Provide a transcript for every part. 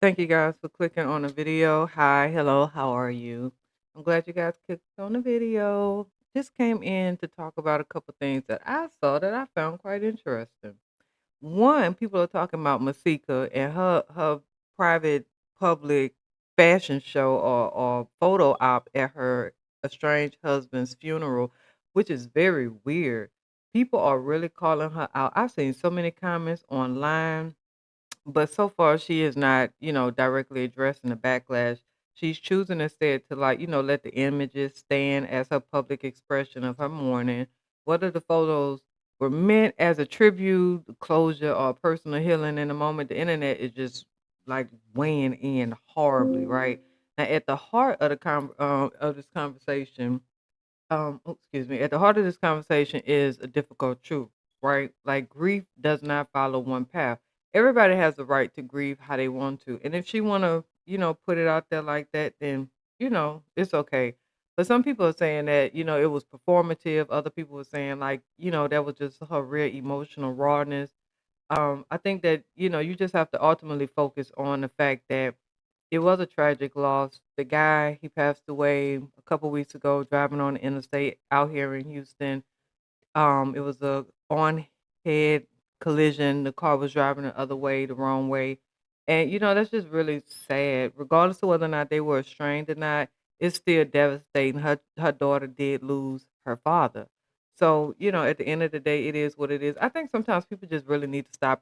Thank you guys for clicking on the video. Hi, hello, how are you? I'm glad you guys clicked on the video. Just came in to talk about a couple things that I saw that I found quite interesting. One, people are talking about Masika and her private public fashion show or photo op at her estranged husband's funeral, which is very weird. People are really calling her out. I've seen so many comments online, but so far she is not, directly addressing the backlash. She's choosing instead to, like, let the images stand as her public expression of her mourning. Whether the photos were meant as a tribute, closure, or personal healing in the moment, the internet is just like weighing in horribly, right? Now, at the heart of of this conversation, excuse me, at the heart of this conversation is a difficult truth, right? Like, grief does not follow one path. Everybody has the right to grieve how they want to. And if she wanna, put it out there like that, then, it's okay. But some people are saying that, it was performative. Other people were saying, like, that was just her real emotional rawness. I think that, you just have to ultimately focus on the fact that it was a tragic loss. The guy, he passed away a couple weeks ago driving on the interstate out here in Houston. It was a on-head collision. The car was driving the other way, the wrong way. And, that's just really sad. Regardless of whether or not they were estranged or not, it's still devastating. Her daughter did lose her father. So, at the end of the day, it is what it is. I think sometimes people just really need to stop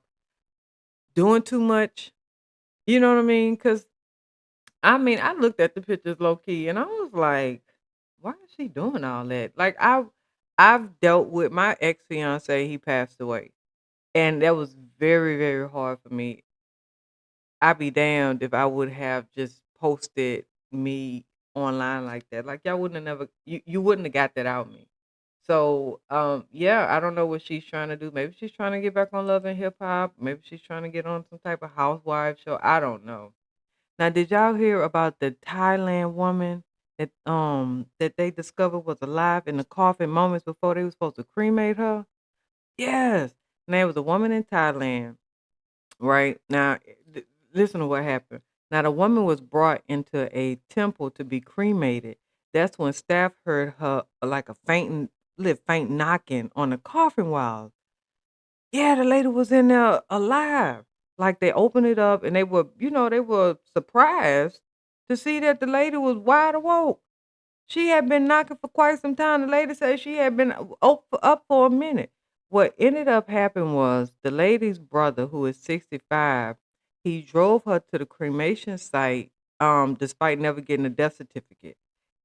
doing too much. You know what I mean? Because I looked at the pictures low key and I was like, why is she doing all that? Like, I've dealt with my ex fiance, he passed away. And that was very, very hard for me. I'd be damned if I would have just posted me online like that. Like, y'all wouldn't have never you wouldn't have got that out of me. So yeah, I don't know what she's trying to do. Maybe she's trying to get back on Love and Hip Hop. Maybe she's trying to get on some type of housewife show. I don't know. Now, did y'all hear about the Thailand woman that they discovered was alive in the coffin moments before they were supposed to cremate her? Yes. And there was a woman in Thailand, right? Now, listen to what happened. Now, the woman was brought into a temple to be cremated. That's when staff heard her like a faint knocking on the coffin walls. Yeah, the lady was in there alive. Like, they opened it up and they were surprised to see that the lady was wide awoke. She had been knocking for quite some time. The lady said she had been up for a minute. What ended up happening was the lady's brother, who is 65, he drove her to the cremation site, despite never getting a death certificate.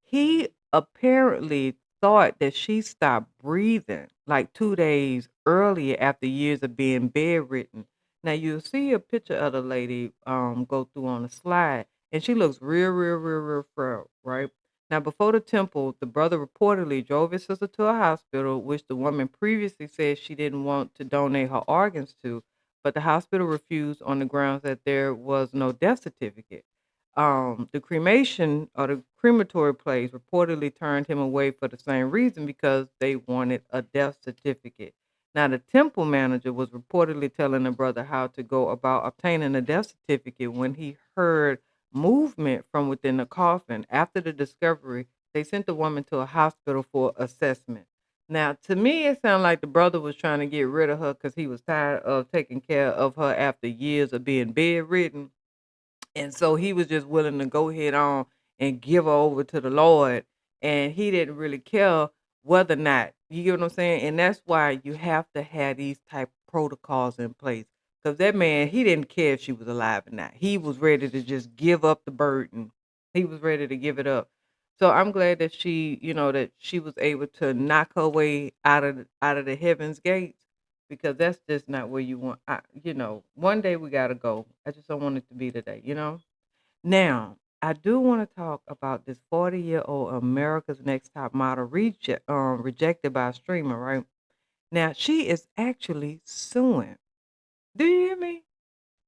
He apparently thought that she stopped breathing like 2 days earlier after years of being bedridden. Now you'll see a picture of the lady go through on the slide, and she looks real, real, real, real frail, right? Now, before the temple, the brother reportedly drove his sister to a hospital, which the woman previously said she didn't want to donate her organs to, but the hospital refused on the grounds that there was no death certificate. The cremation or the crematory place reportedly turned him away for the same reason because they wanted a death certificate. Now, the temple manager was reportedly telling the brother how to go about obtaining a death certificate when he heard movement from within the coffin. After the discovery, they sent the woman to a hospital for assessment. Now, to me, it sounded like the brother was trying to get rid of her because he was tired of taking care of her after years of being bedridden. And so he was just willing to go ahead on and give her over to the Lord. And he didn't really care whether or not, you get what I'm saying? And that's why you have to have these type of protocols in place. Because that man, he didn't care if she was alive or not. He was ready to just give up the burden. He was ready to give it up. So I'm glad that that she was able to knock her way out of the heavens gates, because that's just not where you want. One day we gotta go. I just don't want it to be today. Now, I do want to talk about this 40-year-old America's Next Top Model rejected by a streamer, right? Now, she is actually suing. Do you hear me?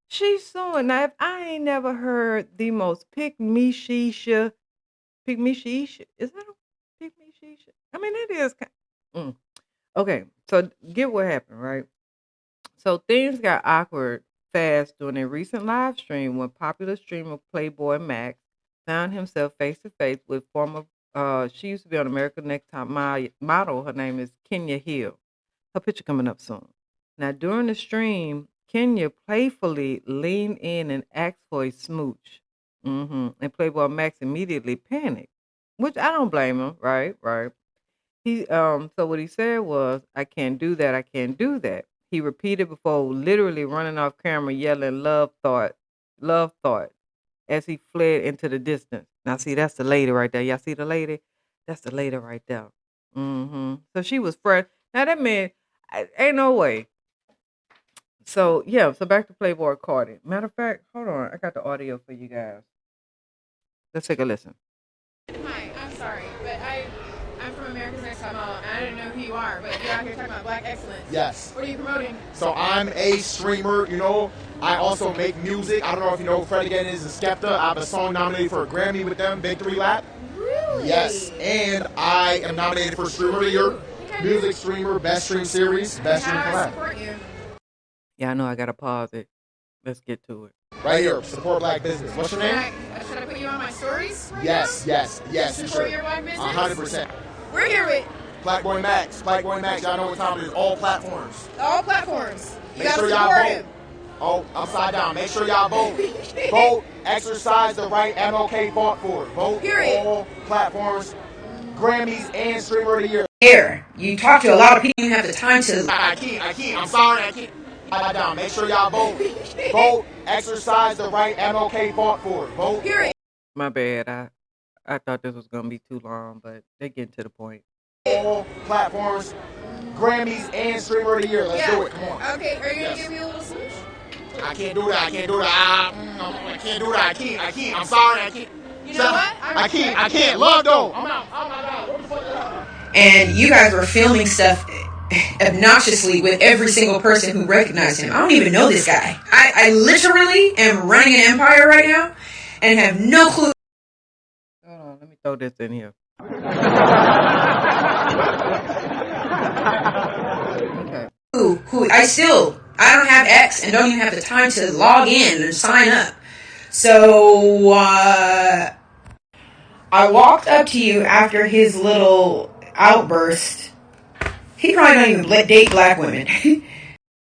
She's suing. Now, if I ain't never heard the most pick me shisha, is that a pick me shisha? I mean, it is. Okay, so get what happened, right? So things got awkward fast during a recent live stream when popular streamer Playboy Max found himself face to face with former. She used to be on American Next Top Model. Her name is Kenya Hill. Her picture coming up soon. Now, during the stream, Kenya playfully leaned in and asked for a smooch. And Playboy Max immediately panicked, which I don't blame him. Right, right. So what he said was, "I can't do that. I can't do that." He repeated before literally running off camera, yelling love thought," as he fled into the distance. Now, see, that's the lady right there. Y'all see the lady? That's the lady right there. So she was fresh. Now that man, ain't no way. So yeah, so back to Playboy Cardi. Matter of fact, hold on, I got the audio for you guys. Let's take a listen. Hi, I'm sorry, but I'm from America's Next Top Model, and I didn't know who you are, but you're out here talking about black excellence. Yes. What are you promoting? So I'm a streamer, you know. I also make music. I don't know if you know Fred Again is and Skepta. I have a song nominated for a Grammy with them, Victory Lap. Really? Yes. And I am nominated for Streamer of the Year, Music Streamer, Best Stream Series, Best Stream How do I Collab. support you? Yeah, I know I gotta pause it. Let's get to it. Right here, support black business. What's your name? Should I put you on my stories? Right Yes, now? yes, yes. You Support should. your black business? 100%. We're here with Black Boy Max. Black Boy Max. Y'all know what time it is. All platforms. all platforms. You Make gotta sure y'all support vote. him. Oh, upside down. Make sure y'all vote. Vote. Exercise the right MLK fought for. Vote. Period. All platforms. Grammys and Streamer of the Year. Here, you talk to a lot of people. You have the time to. I can't. I'm sorry. I can't. Upside down. Make sure y'all vote. Vote. Exercise the right MLK fought for. Vote. Period. My bad. I thought this was gonna be too long, but they're getting to the point. All platforms. Grammys and Streamer of the Year. Let's do it. Come on. Okay, are you gonna give me a little smooch? I can't do that. I can't do that. I can't do that. I can't. I'm sorry. I can't. You know what? I can't. Love though. I'm out. Oh my God. What the fuck is that? And you guys were filming stuff obnoxiously with every single person who recognized him. I don't even know this guy. I literally am running an empire right now and have no clue. Hold on, let me throw this in here. Okay. Who I don't have X and don't even have the time to log in and sign up. So I walked up to you after his little outburst. He probably don't even date black women.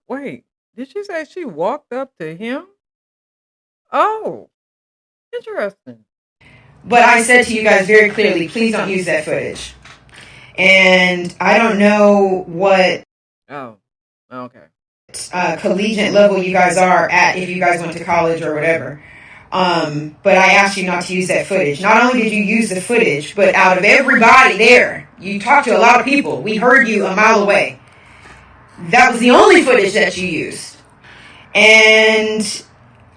Wait, did she say she walked up to him? Oh, interesting. But I said to you guys very clearly, please don't use that footage. And I don't know what Oh, okay. collegiate level you guys are at, if you guys went to college or whatever. But I asked you not to use that footage. Not only did you use the footage, but out of everybody there, you talked to a lot of people. We heard you a mile away. That was the only footage that you used. And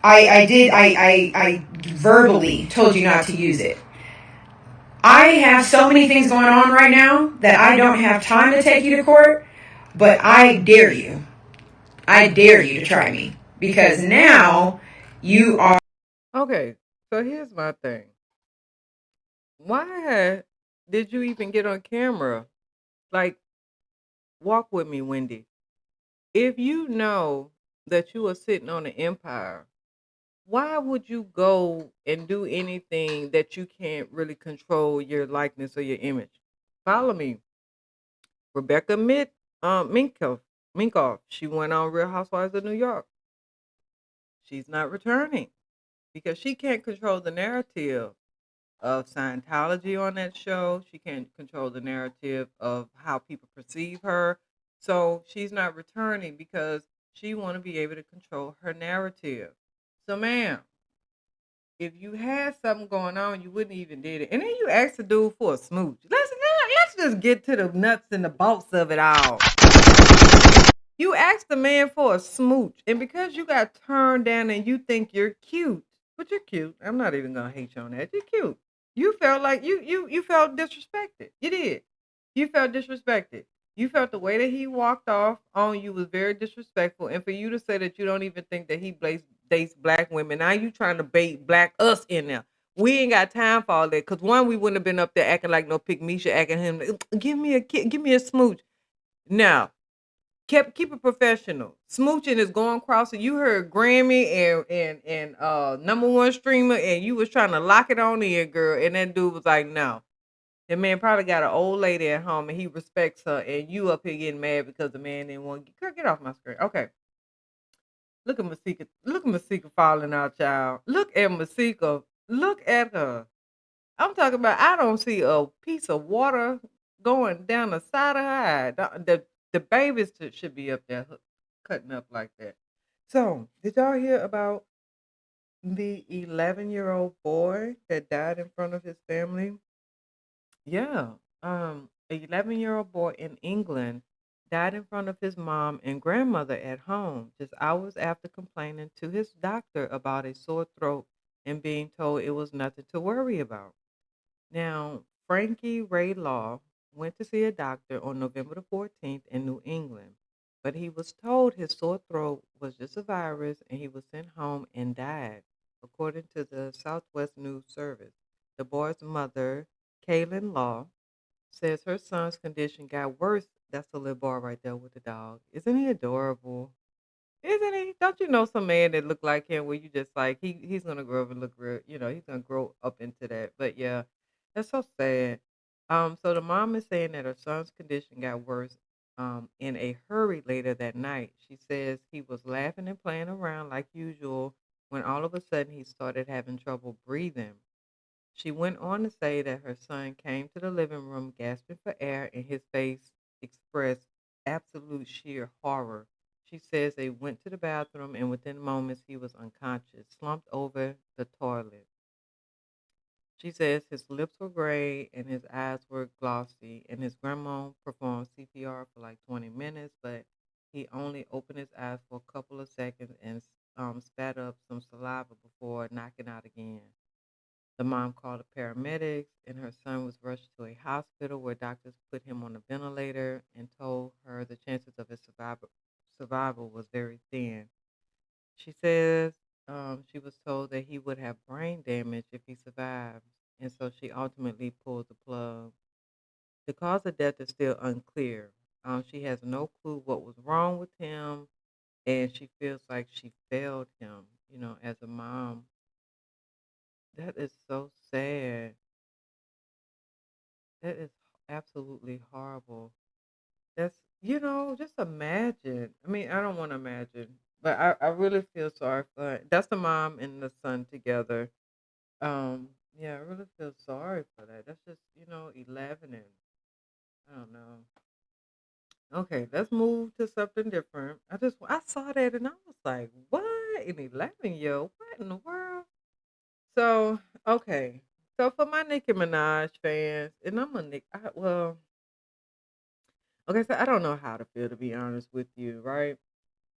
I verbally told you not to use it. I have so many things going on right now that I don't have time to take you to court, but I dare you. I dare you to try me. Because now you are... Okay, so here's my thing. Why did you even get on camera? Like, walk with me, Wendy. If you know that you are sitting on an empire, why would you go and do anything that you can't really control your likeness or your image? Follow me. Rebecca Minkoff, she went on Real Housewives of New York. She's not returning because she can't control the narrative of Scientology on that show. She can't control the narrative of how people perceive her. So she's not returning because she want to be able to control her narrative. So, ma'am, if you had something going on, you wouldn't even did it. And then you asked the dude for a smooch. Let's just get to the nuts and the bolts of it all. You asked the man for a smooch, and because you got turned down and you think you're cute, but you're cute. I'm not even gonna hate you on that. You're cute. You felt like you felt disrespected. You did. You felt disrespected. You felt the way that he walked off on you was very disrespectful. And for you to say that you don't even think that he dates black women, now you trying to bait black us in there. We ain't got time for all that. Cause one, we wouldn't have been up there acting like no pick Misha, acting him. Give me a smooch. Now, Keep it professional. Smooching is going across, and you heard Grammy and number one streamer, and you was trying to lock it on in, girl. And that dude was like, no. The man probably got an old lady at home, and he respects her, and you up here getting mad because the man didn't want. Girl, get off my screen. Okay, look at Masika. Look at Masika falling out, child. Look at Masika. Look at her. I'm talking about. I don't see a piece of water going down the side of her eye. The babies should be up there cutting up like that. So, did y'all hear about the 11-year-old boy that died in front of his family? Yeah. A 11-year-old boy in England died in front of his mom and grandmother at home just hours after complaining to his doctor about a sore throat and being told it was nothing to worry about. Now, Frankie Ray Law went to see a doctor on November the 14th in New England, but he was told his sore throat was just a virus and he was sent home and died, according to the Southwest News Service. The boy's mother, Kaylin Law, says her son's condition got worse. That's the little boy right there with the dog. Isn't he adorable? Isn't he? Don't you know some man that look like him where you just like he's gonna grow up and look real, he's gonna grow up into that. But yeah, that's so sad. So the mom is saying that her son's condition got worse in a hurry later that night. She says he was laughing and playing around like usual when all of a sudden he started having trouble breathing. She went on to say that her son came to the living room gasping for air and his face expressed absolute sheer horror. She says they went to the bathroom and within moments he was unconscious, slumped over the toilet. She says his lips were gray and his eyes were glossy, and his grandma performed CPR for like 20 minutes, but he only opened his eyes for a couple of seconds and spat up some saliva before knocking out again. The mom called the paramedics, and her son was rushed to a hospital where doctors put him on a ventilator and told her the chances of his survival was very thin. She says she was told that he would have brain damage if he survived, and so she ultimately pulled the plug. The cause of death is still unclear. She has no clue what was wrong with him, and she feels like she failed him, as a mom. That is so sad. That is absolutely horrible. Just imagine. I mean, I don't want to imagine, but I really feel sorry for her. That's the mom and the son together. Yeah, I really feel sorry for that. That's just, 11 and I don't know. Okay, let's move to something different. I saw that and I was like, what? An 11-year-old? What in the world? So, okay. So for my Nicki Minaj fans, and I'm a Nick, okay, so I don't know how to feel to be honest with you, right?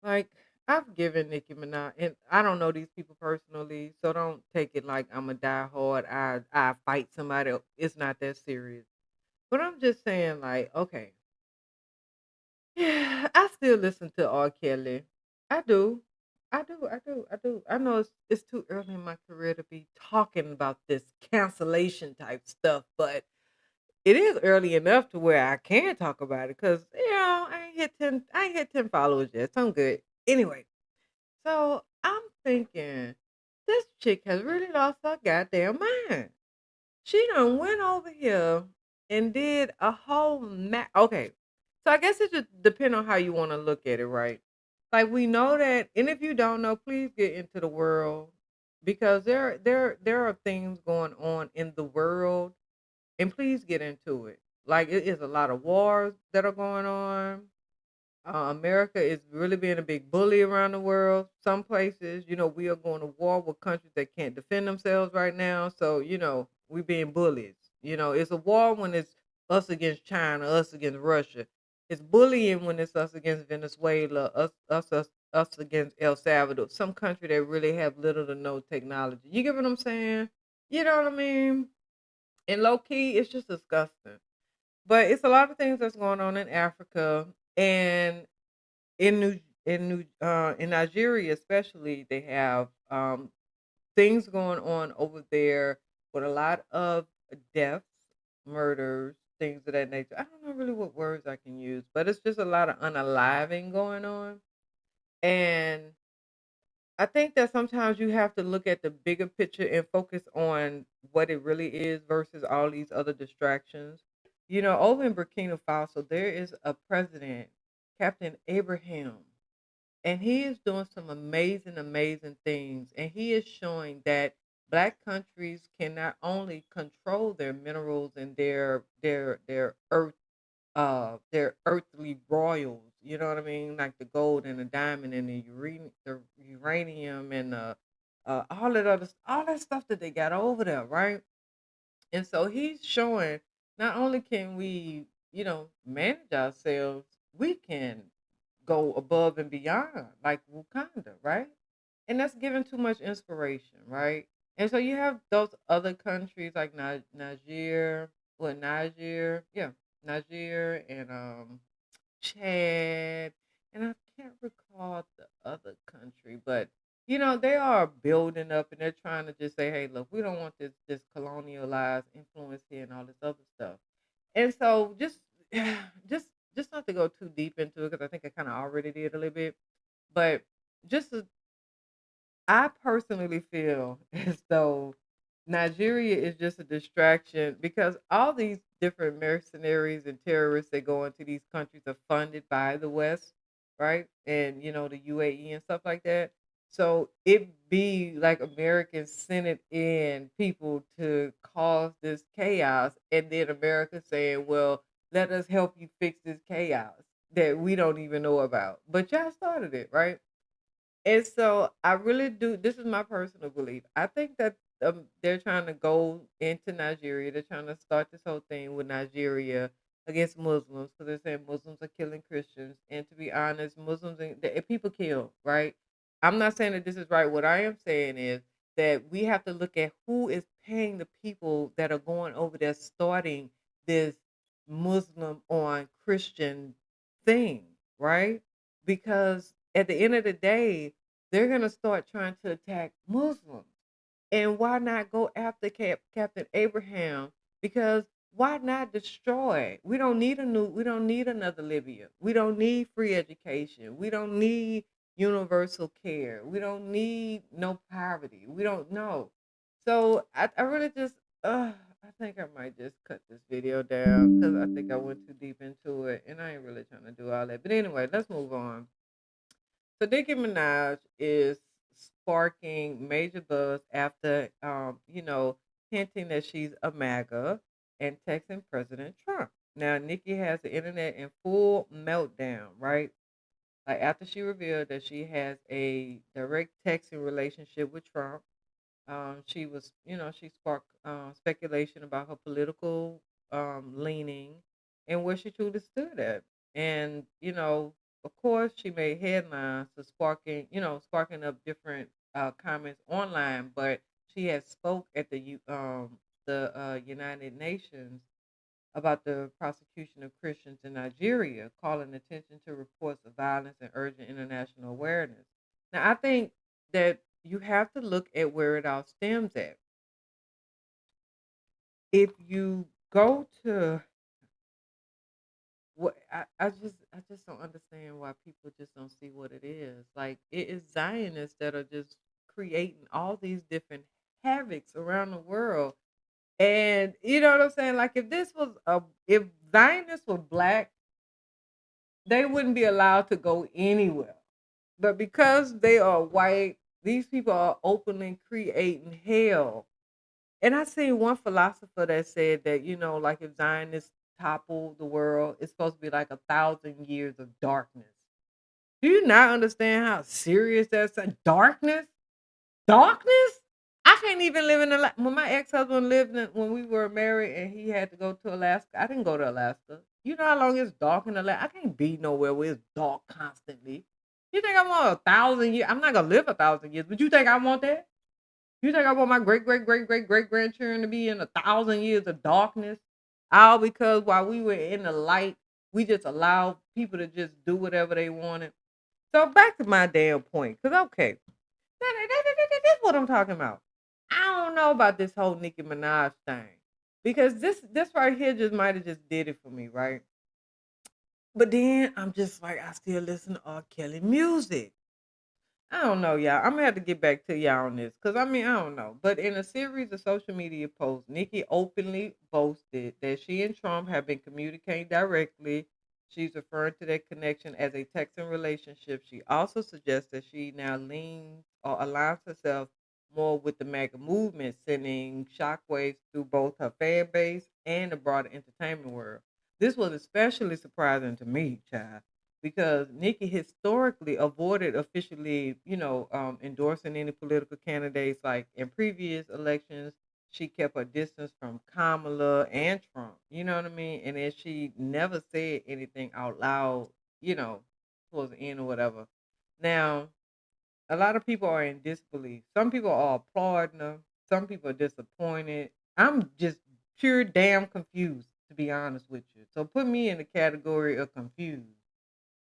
Like I've given Nicki Minaj, and I don't know these people personally, so don't take it like I'm a diehard. I fight somebody. It's not that serious. But I'm just saying, like, okay, yeah, I still listen to R. Kelly. I do, I do. I know it's too early in my career to be talking about this cancellation type stuff, but it is early enough to where I can talk about it because I ain't hit 10 followers yet, so I'm good. Anyway, so I'm thinking this chick has really lost her goddamn mind. She done went over here and did a whole okay. So I guess it just depends on how you want to look at it, right? Like we know that, and if you don't know, please get into the world because there are things going on in the world, and please get into it. Like it is a lot of wars that are going on. America is really being a big bully around the world. Some places, we are going to war with countries that can't defend themselves right now. So, we're being bullies. It's a war when it's us against China, us against Russia. It's bullying when it's us against Venezuela, us against El Salvador, some country that really have little to no technology. You get what I'm saying? You know what I mean? And low key, it's just disgusting. But it's a lot of things that's going on in Africa and in Nigeria especially, they have things going on over there with a lot of deaths, murders. things of that nature. I don't know really what words I can use, but it's just a lot of unaliving going on. And I think that sometimes you have to look at the bigger picture and focus on what it really is versus all these other distractions. Over in Burkina Faso, there is a president, Captain Abraham, and he is doing some amazing, amazing things. And he is showing that black countries can not only control their minerals and their earth, their earthly royals. You know what I mean? Like the gold and the diamond and the uranium and all that stuff that they got over there, right? And so he's showing not only can we, manage ourselves, we can go above and beyond, like Wakanda, right? And that's giving too much inspiration, right? And so you have those other countries like Niger, yeah, Niger and Chad, and I can't recall the other country, but they are building up and they're trying to just say, hey, look, we don't want this colonialized influence here and all this other stuff. And so just just not to go too deep into it because I think I kind of already did a little bit, but just I personally feel as though Nigeria is just a distraction because all these different mercenaries and terrorists that go into these countries are funded by the West, right? And the UAE and stuff like that. So it be like Americans sending in people to cause this chaos, and then America saying, "Well, let us help you fix this chaos that we don't even know about." But y'all started it, right? And so I really do. This is my personal belief. I think that they're trying to go into Nigeria. They're trying to start this whole thing with Nigeria against Muslims because they're saying Muslims are killing Christians. And to be honest, Muslims and people kill, right? I'm not saying that this is right. What I am saying is that we have to look at who is paying the people that are going over there starting this Muslim on Christian thing, right? Because at the end of the day, they're gonna start trying to attack Muslims. And why not go after Captain Abraham? Because why not destroy? We don't need another Libya. We don't need free education. We don't need universal care. We don't need no poverty. We don't know. So I really just I think I might just cut this video down because I think I went too deep into it and I ain't really trying to do all that. But anyway, let's move on. So Nicki Minaj is sparking major buzz after, hinting that she's a MAGA and texting President Trump. Now, Nicki has the internet in full meltdown, right? Like after she revealed that she has a direct texting relationship with Trump, she sparked speculation about her political leaning and where she truly stood at. And, of course, she made headlines to sparking up different comments online, but she had spoke at the United Nations about the prosecution of Christians in Nigeria, calling attention to reports of violence and urging international awareness. Now, I think that you have to look at where it all stems at. If you go to what I just don't understand why people just don't see what it is. Like it is Zionists that are just creating all these different havocs around the world. And you know what I'm saying? Like if Zionists were black, they wouldn't be allowed to go anywhere. But because they are white, these people are openly creating hell. And I seen one philosopher that said that, like if Zionists topple the world, it's supposed to be like 1,000 years of darkness. Do you not understand how serious that's a darkness? Darkness? I can't even live in Alaska. When my ex husband when we were married and he had to go to Alaska, I didn't go to Alaska. You know how long it's dark in Alaska? I can't be nowhere where it's dark constantly. You think I want 1,000 years? I'm not gonna live 1,000 years, but you think I want that? You think I want my great great great great great grandchildren to be in 1,000 years of darkness? All because while we were in the light, we just allowed people to just do whatever they wanted. So back to my damn point, because okay, that's what I'm talking about. I don't know about this whole Nicki Minaj thing. because this right here just might have just did it for me, right? But then I'm just like, I still listen to R. Kelly music. I don't know, y'all. I'm gonna have to get back to y'all on this because I mean, I don't know. But in a series of social media posts, Nicki openly boasted that she and Trump have been communicating directly. She's referring to their connection as a texting relationship. She also suggests that she now leans or aligns herself more with the MAGA movement, sending shockwaves through both her fan base and the broader entertainment world. This was especially surprising to me, child, because Nikki historically avoided officially, endorsing any political candidates. Like in previous elections, she kept her distance from Kamala and Trump. You know what I mean? And then she never said anything out loud, you know, towards the end or whatever. Now, a lot of people are in disbelief. Some people are applauding her. Some people are disappointed. I'm just pure damn confused, to be honest with you. So put me in the category of confused.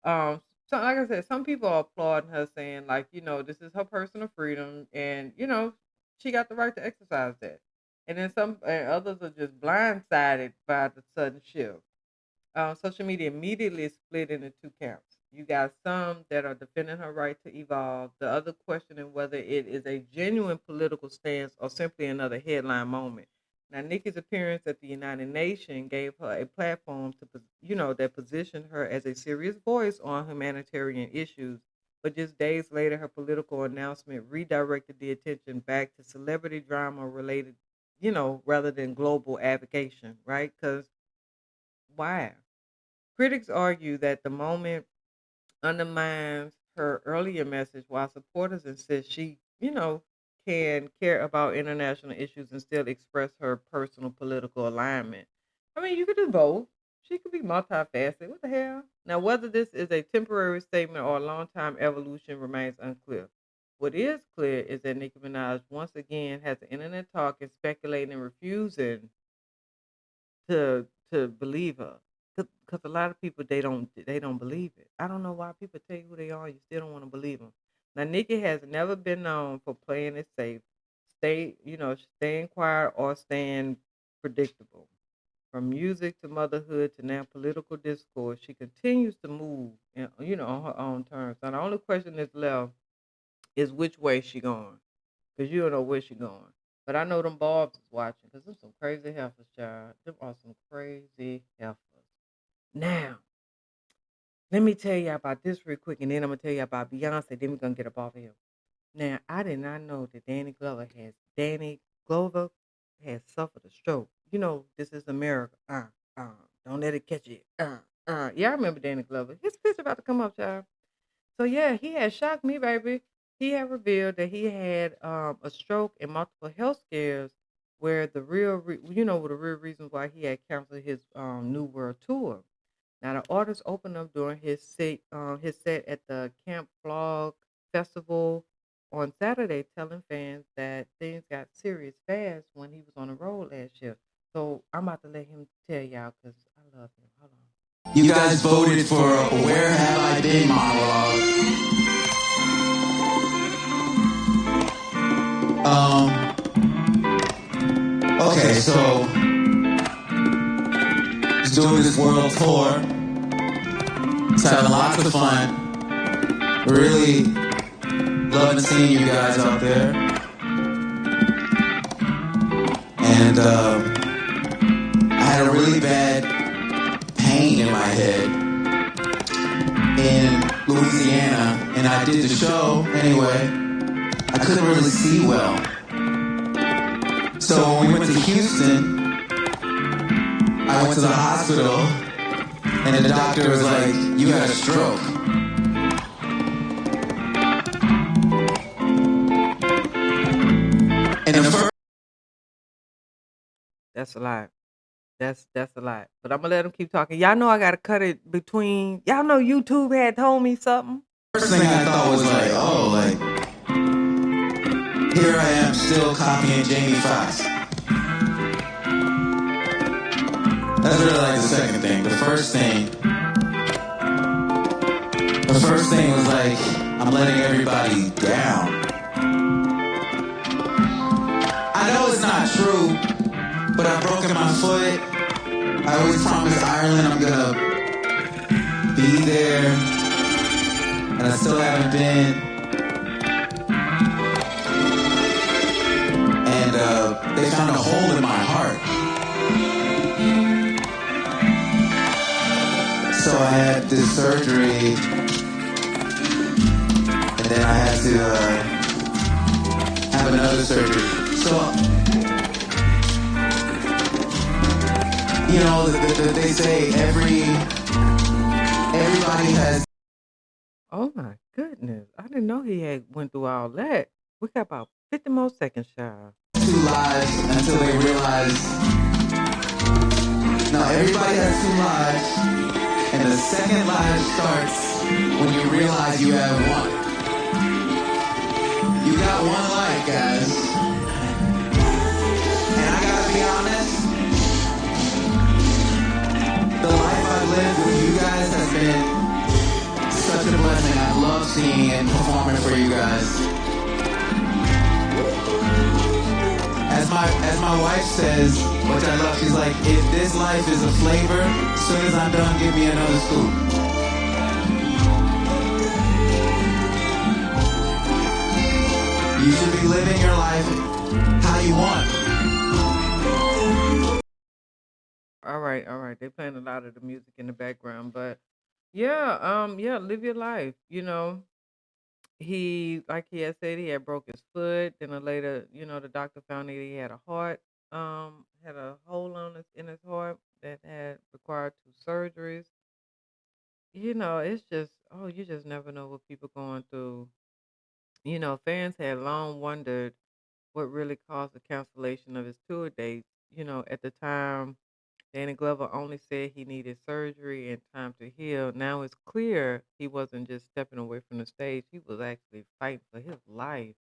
So like I said, some people are applauding her, saying like, this is her personal freedom, and she got the right to exercise that. And then some and others are just blindsided by the sudden shift. Social media immediately is split into two camps. You got some that are defending her right to evolve, the other questioning whether it is a genuine political stance or simply another headline moment. Now, Nikki's appearance at the United Nations gave her a platform that positioned her as a serious voice on humanitarian issues. But just days later, her political announcement redirected the attention back to celebrity drama related, rather than global advocacy, right? Because why? Critics argue that the moment undermines her earlier message, while supporters insist she, can care about international issues and still express her personal political alignment. I mean, you could do both. She could be multifaceted. What the hell? Now, whether this is a temporary statement or a long-time evolution remains unclear. What is clear is that Nicki Minaj once again has the internet talking, speculating, and refusing to believe her. Because a lot of people they don't believe it. I don't know why people tell you who they are, you still don't want to believe them. Now Nikki has never been known for playing it safe, staying quiet or staying predictable. From music to motherhood to now political discourse, she continues to move, on her own terms. Now the only question that's left is which way she going, because you don't know where she going. But I know them Barbs is watching, because them some crazy heifers, child. Them are some crazy heifers. Now, let me tell you about this real quick, and then I'm gonna tell you about Beyonce. Then we're gonna get up off of here. Now, I did not know that Danny Glover has suffered a stroke. This is America. Don't let it catch you. Yeah, I remember Danny Glover. His picture about to come up, child. So yeah, he had shocked me, baby. He had revealed that he had a stroke and multiple health scares, where the real reasons why he had canceled his New World tour. Now the artist opened up during his set at the Camp Flog Festival on Saturday, telling fans that things got serious fast when he was on the road last year. So I'm about to let him tell y'all because I love him. Hold on. You guys voted for a Where Have I Been monologue. Okay, so he's doing this world tour. He's having lots of fun. Really loving seeing you guys out there. And I had a really bad pain in my head in Louisiana, and I did the show anyway. I couldn't really see well. So when we went to Houston, I went to the hospital, and the doctor was like, "You had a stroke." And the first That's a lot. That's a lot. But I'm gonna let him keep talking. Y'all know I gotta cut it between. Y'all know YouTube had told me something. thing I thought was like, oh, like, here I am still copying Jamie Foxx. That's really like the second thing. The first thing was like, I'm letting everybody down. I know it's not true, but but I've broken my foot. I always promised Ireland I'm gonna be there, and I still haven't been. And they found a hole in my heart. So I had this surgery, and then I had to have another surgery. So, you know, they say everybody has Oh my goodness. I didn't know he had went through all that. We got about 50 more seconds, child. 2 lives until they realize, no, everybody has 2 lives, and the second life starts when you realize you have one. You got one life, guys. And I gotta be honest, the life I've lived with you guys has been such a blessing. I love singing and performing for you guys. As my wife says, which I love, she's like, if this life is a flavor, as soon as I'm done, give me another scoop. You should be living your life how you want. All right, all right. They're playing a lot of the music in the background, but yeah, yeah, live your life. He, like he had said, he had broke his foot. Then later, the doctor found that he had had a hole in his heart that had required 2 surgeries. It's just, oh, you just never know what people going through. Fans had long wondered what really caused the cancellation of his tour dates. At the time, Danny Glover only said he needed surgery and time to heal. Now it's clear he wasn't just stepping away from the stage, he was actually fighting for his life.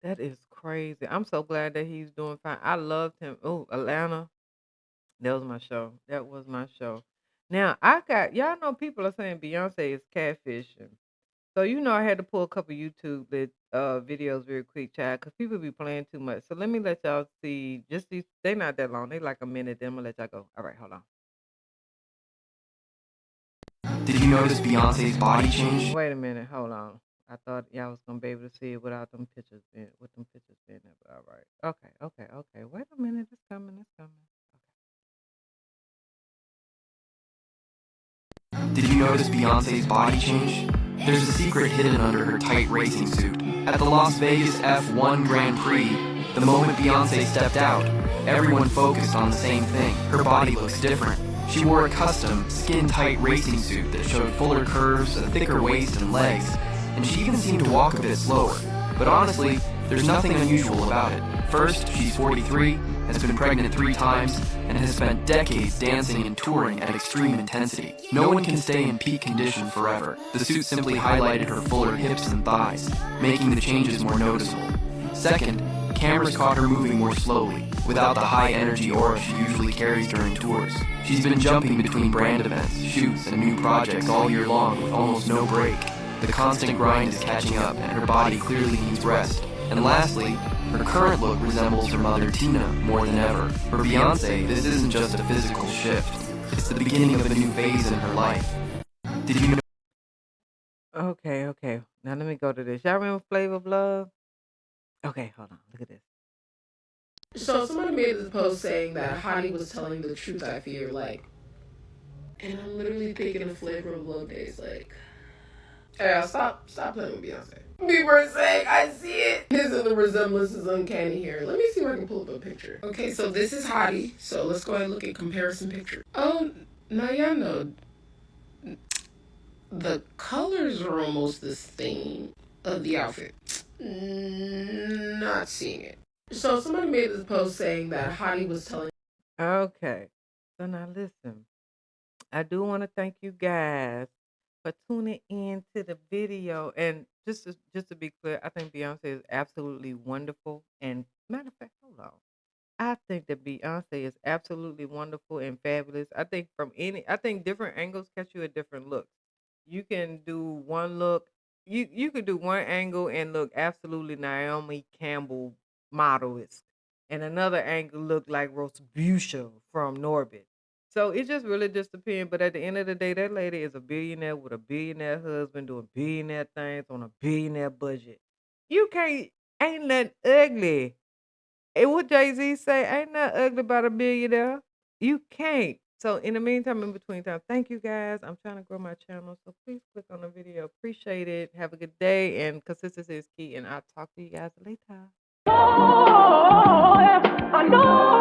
That is crazy. I'm so glad that he's doing fine. I loved him. Oh, Atlanta. That was my show. That was my show. Now, y'all know people are saying Beyonce is catfishing. So I had to pull a couple YouTube videos real quick, child, because people be playing too much. So let me let y'all see. Just these, they not that long. They like a minute. Then I'm gonna let y'all go. All right, hold on. Did you notice Beyonce's body change? Wait a minute. Hold on. I thought y'all was gonna be able to see it without them pictures being with them pictures being there. But all right. Okay. Okay. Okay. Wait a minute. It's coming. It's coming. Did you notice Beyonce's body change? There's a secret hidden under her tight racing suit. At the Las Vegas F1 Grand Prix, the moment Beyonce stepped out, everyone focused on the same thing. Her body looks different. She wore a custom, skin-tight racing suit that showed fuller curves, a thicker waist and legs, and she even seemed to walk a bit slower. But honestly, there's nothing unusual about it. First, she's 43, has been pregnant 3 times, and has spent decades dancing and touring at extreme intensity. No one can stay in peak condition forever. The suit simply highlighted her fuller hips and thighs, making the changes more noticeable. Second, cameras caught her moving more slowly, without the high-energy aura she usually carries during tours. She's been jumping between brand events, shoots, and new projects all year long with almost no break. The constant grind is catching up, and her body clearly needs rest. And lastly, her current look resembles her mother Tina more than ever. For Beyonce, this isn't just a physical shift. It's the beginning of a new phase in her life. Did you know? Okay. Okay. Now let me go to this. Y'all remember Flavor of Love? Okay. Hold on. Look at this. So somebody made this post saying that Hottie was telling the truth, I fear, and I'm literally thinking of Flavor of Love days, hey, stop playing with Beyonce. People are saying, I see it. Isn't the resemblance is uncanny here? Let me see if I can pull up a picture. Okay, so this is Hottie. So let's go ahead and look at comparison picture. Oh, now y'all know the colors are almost the same of the outfit. Not seeing it. So somebody made this post saying that Hottie was telling. Okay. So now listen. I do want to thank you guys for tuning in to the video. And just to be clear, I think Beyonce is absolutely wonderful. And matter of fact, hold on. I think that Beyonce is absolutely wonderful and fabulous. I think different angles catch you a different look. You can do one look. You could do one angle and look absolutely Naomi Campbell model and another angle looked like Rosbucia from Norbit. So it just really just depends. But at the end of the day, that lady is a billionaire with a billionaire husband doing billionaire things on a billionaire budget. You can't, ain't nothing ugly. And what Jay-Z say, ain't nothing ugly about a billionaire. You can't. So in the meantime, in between time, thank you guys. I'm trying to grow my channel. So please click on the video. Appreciate it. Have a good day. And consistency is key. And I'll talk to you guys later. Oh, I know.